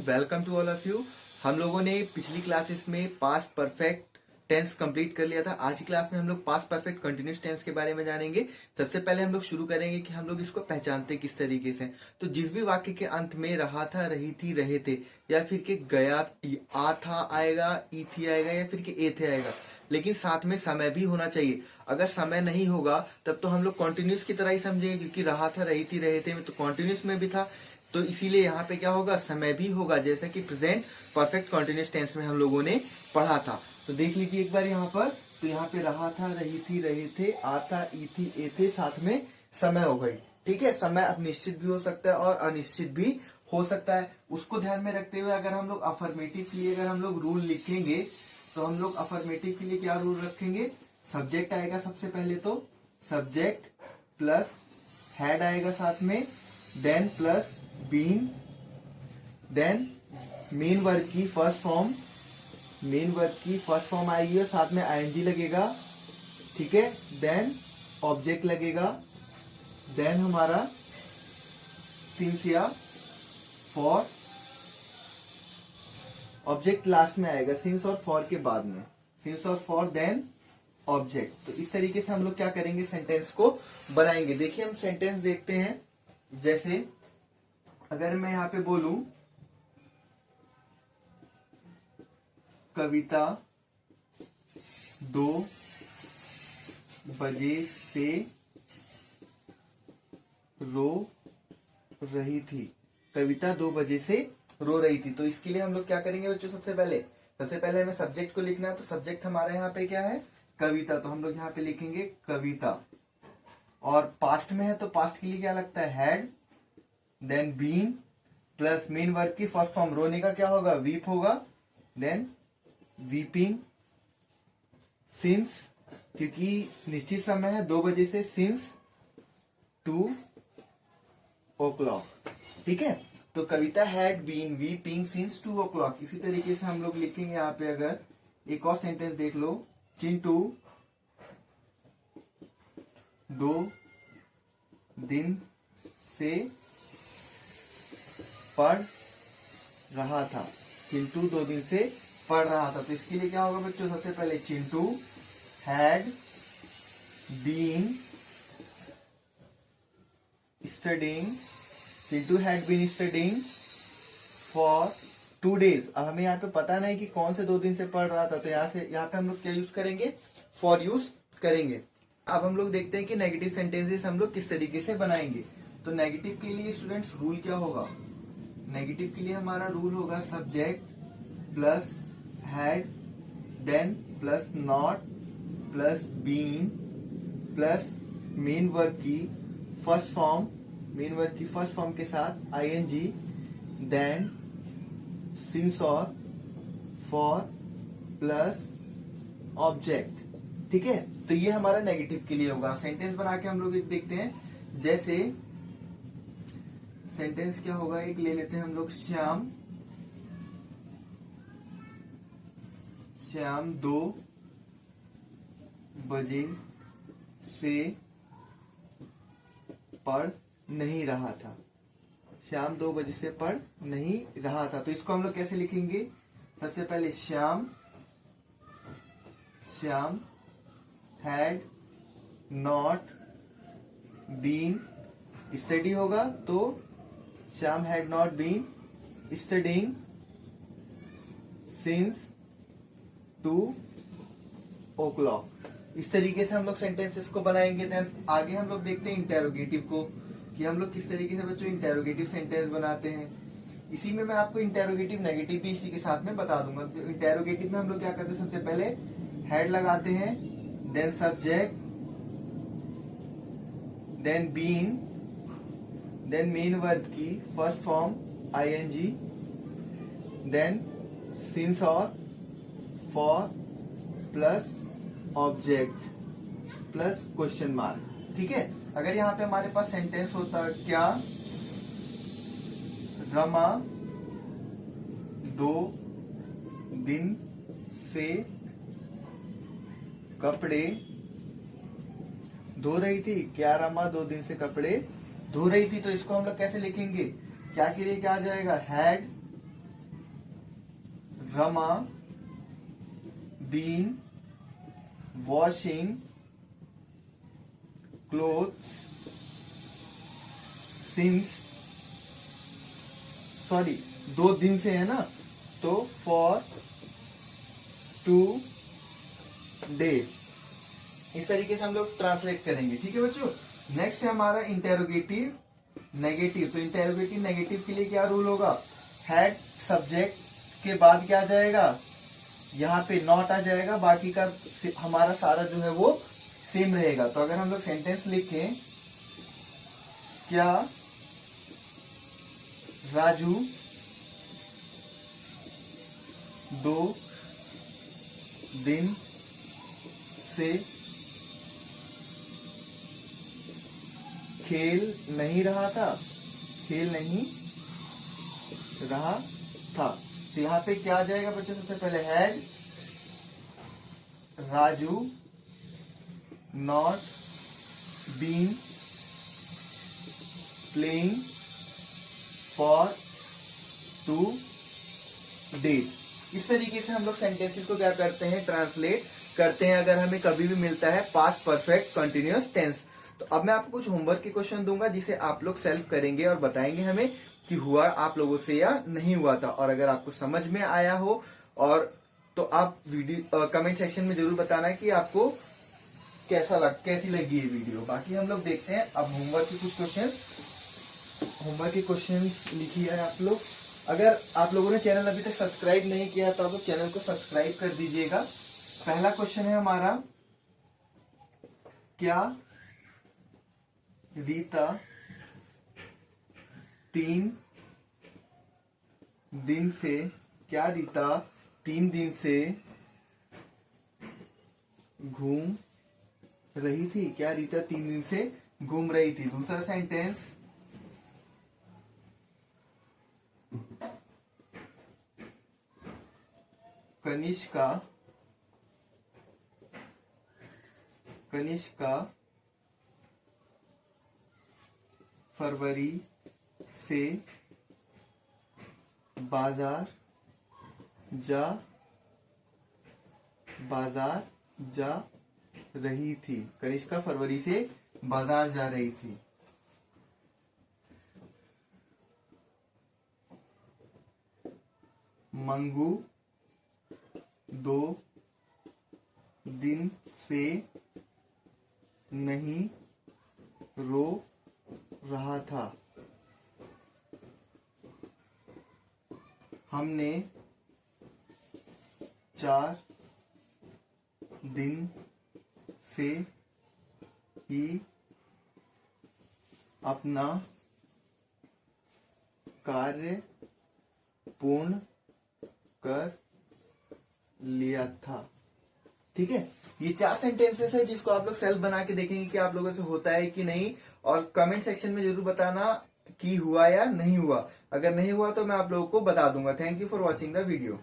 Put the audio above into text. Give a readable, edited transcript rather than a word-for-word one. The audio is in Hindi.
Welcome to all of you. हम लोगों ने पिछली क्लासेस में पास्ट परफेक्ट टेंस कंप्लीट कर लिया था। आज की क्लास में हम लोग पास्ट परफेक्ट कंटिन्यूस टेंस के बारे में जानेंगे। सबसे पहले हम लोग शुरू करेंगे कि हम लोग इसको पहचानते किस तरीके से। तो जिस भी वाक्य के अंत में रहा था, रही थी, रहे थे या फिर के गया, आ था आएगा, ई थी आएगा या फिर के ए थे आएगा, लेकिन साथ में समय भी होना चाहिए। अगर समय नहीं होगा तब तो हम लोग कॉन्टिन्यूस की तरह ही समझेंगे, क्योंकि रहा था, रही थी, रहे थे में तो कॉन्टिन्यूस में भी था, तो इसीलिए यहाँ पे क्या होगा, समय भी होगा, जैसा कि प्रेजेंट परफेक्ट कॉन्टिन्यूस टेंस में हम लोगों ने पढ़ा था। तो देख लीजिए एक बार यहाँ पर। तो यहाँ पे रहा था, रही थी, रहे थे, आ था, ई थी, ए थे, साथ में समय हो गई। ठीक है, समय अब निश्चित भी हो सकता है और अनिश्चित भी हो सकता है। उसको ध्यान में रखते हुए अगर हम लोग अफर्मेटिव के लिए अगर हम लोग रूल लिखेंगे तो हम लोग अफर्मेटिव के लिए क्या रूल रखेंगे। सब्जेक्ट आएगा सबसे पहले, तो सब्जेक्ट प्लस हैड आएगा साथ में, then plus been, then main verb की फर्स्ट फॉर्म आएगी और साथ में आईएनजी लगेगा। ठीक है, देन ऑब्जेक्ट लगेगा, देन हमारा सिंस या फॉर, ऑब्जेक्ट लास्ट में आएगा सिंस और फॉर के बाद में, सिंस और फॉर, देन ऑब्जेक्ट। तो इस तरीके से हम लोग क्या करेंगे, सेंटेंस को बनाएंगे। देखिए हम सेंटेंस देखते हैं। जैसे अगर मैं यहां पे बोलूं कविता 2 बजे से रो रही थी। कविता 2 बजे से रो रही थी। तो इसके लिए हम लोग क्या करेंगे बच्चों, सबसे पहले हमें सब्जेक्ट को लिखना है। तो सब्जेक्ट हमारा यहाँ पे क्या है, कविता। तो हम लोग यहाँ पे लिखेंगे कविता। और पास्ट में है तो पास्ट के लिए क्या लगता है, had, then been plus main verb की फर्स्ट फॉर्म, रोने का क्या होगा, वीप होगा, देन वीपिंग, सिंस, क्योंकि निश्चित समय है 2 बजे से, सिंस 2 o'clock। ठीक है, तो Kavita had been weeping since 2 o'clock। इसी तरीके से हम लोग लिखेंगे यहाँ पे। अगर एक और सेंटेंस देख लो, चिंटू 2 दिन से पढ़ रहा था। चिंटू 2 दिन से पढ़ रहा था। तो इसके लिए क्या होगा बच्चों, सबसे पहले Chintu had been studying, Chintu had been studying for 2 days। अब हमें यहाँ पे पता नहीं कि कौन से 2 दिन से पढ़ रहा था, तो यहाँ पे हम लोग क्या यूज करेंगे, फॉर यूज करेंगे। अब हम लोग देखते हैं कि नेगेटिव सेंटेंसेस हम लोग किस तरीके से बनाएंगे। तो नेगेटिव के लिए स्टूडेंट्स रूल क्या होगा, नेगेटिव के लिए हमारा रूल होगा subject plus had, then plus not plus been plus main verb की फर्स्ट फॉर्म के साथ आईएनजी, देन सिंस और फॉर प्लस ऑब्जेक्ट। ठीक है, तो ये हमारा नेगेटिव के लिए होगा। सेंटेंस बना के हम लोग एक देखते हैं। जैसे सेंटेंस क्या होगा, एक ले लेते हैं हम लोग, श्याम 2 बजे से पढ़ नहीं रहा था। श्याम 2 बजे से पढ़ नहीं रहा था। तो इसको हम लोग कैसे लिखेंगे, सबसे पहले Shyam had not been study होगा, तो Shyam had not been studying since 2 o'clock। इस तरीके से हम लोग सेंटेंसेस को बनाएंगे। देन आगे हम लोग देखते हैं इंटेरोगेटिव को, कि हम लोग किस तरीके से बच्चों इंटेरोगेटिव सेंटेंस बनाते हैं। इसी में मैं आपको इंटेरोगेटिव नेगेटिव भी इसी के साथ में बता दूंगा। तो इंटेरोगेटिव में हम लोग क्या करते हैं, सबसे पहले हैड लगाते हैं, then subject, then been, then main verb की first form ING, then since और for plus object plus question mark. ठीक है, अगर यहाँ पे हमारे पास सेंटेंस होता, क्या रमा 2 दिन से कपड़े धो रही थी। क्या रमा 2 दिन से कपड़े धो रही थी। तो इसको हम लोग कैसे लिखेंगे, क्या के लिए क्या आ जाएगा, had Rama been washing clothes since, sorry 2 दिन से है ना, तो फॉर 2 डेज। इस तरीके से हम लोग ट्रांसलेट करेंगे। ठीक है बच्चों। नेक्स्ट है हमारा इंटेरोगेटिव नेगेटिव। तो इंटेरोगेटिव नेगेटिव के लिए क्या रूल होगा, हैड सब्जेक्ट के बाद क्या आ जाएगा, यहाँ पे नॉट आ जाएगा, बाकी का हमारा सारा जो है वो सेम रहेगा। तो अगर हम लोग सेंटेंस लिखें, क्या राजू 2 दिन से खेल नहीं रहा था, खेल नहीं रहा था। तो यहाँ पे क्या आ जाएगा बच्चों, सबसे पहले had Raju not been playing for 2 days. इस तरीके से हम लोग सेंटेंसेस को क्या करते हैं, ट्रांसलेट करते हैं अगर हमें कभी भी मिलता है पास्ट परफेक्ट कंटिन्यूअस टेंस। तो अब मैं आपको कुछ होमवर्क के क्वेश्चन दूंगा जिसे आप लोग सेल्फ करेंगे और बताएंगे हमें कि हुआ आप लोगों से या नहीं हुआ था। और अगर आपको समझ में आया हो और तो आप वीडियो कमेंट सेक्शन में जरूर बताना कि आपको कैसी लगी ये वीडियो। बाकी हम लोग देखते हैं अब होमवर्क के कुछ क्वेश्चंस। होमवर्क के क्वेश्चंस लिखिए आप लोग। अगर आप लोगों ने चैनल अभी तक सब्सक्राइब नहीं किया तो आप लोग चैनल को सब्सक्राइब कर दीजिएगा। पहला क्वेश्चन है हमारा, क्या रीता 3 दिन से, क्या रीता 3 दिन से घूम रही थी, क्या रीता 3 दिन से घूम रही थी। दूसरा सेंटेंस, कनिष्का फरवरी से बाजार जा रही थी, कनिष्का फरवरी से बाजार जा रही थी। मंगू 2 दिन से नहीं रो रहा था, हमने 4 दिन से ही अपना कार्य पूर्ण कर लिया था। ठीक है, ये 4 सेंटेंसेस है जिसको आप लोग सेल्फ बना के देखेंगे कि आप लोगों से होता है कि नहीं, और कमेंट सेक्शन में जरूर बताना कि हुआ या नहीं हुआ। अगर नहीं हुआ तो मैं आप लोगों को बता दूंगा। Thank you for watching the video.